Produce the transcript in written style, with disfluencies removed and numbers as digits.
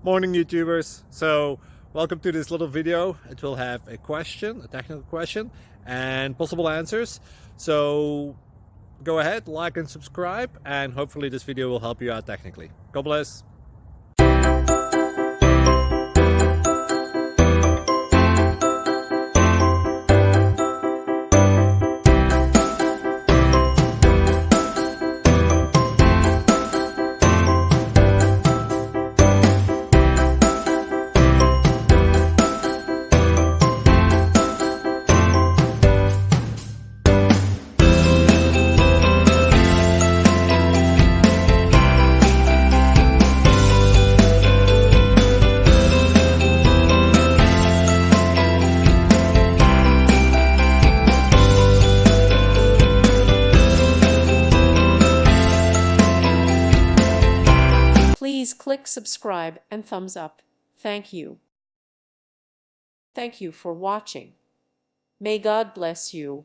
Morning YouTubers. So welcome to this little video. It will have a question, a technical question, and possible answers. So go ahead, like and subscribe, and hopefully this video will help you out technically. God bless. Please click subscribe and thumbs up. Thank you. Thank you for watching. May God bless you.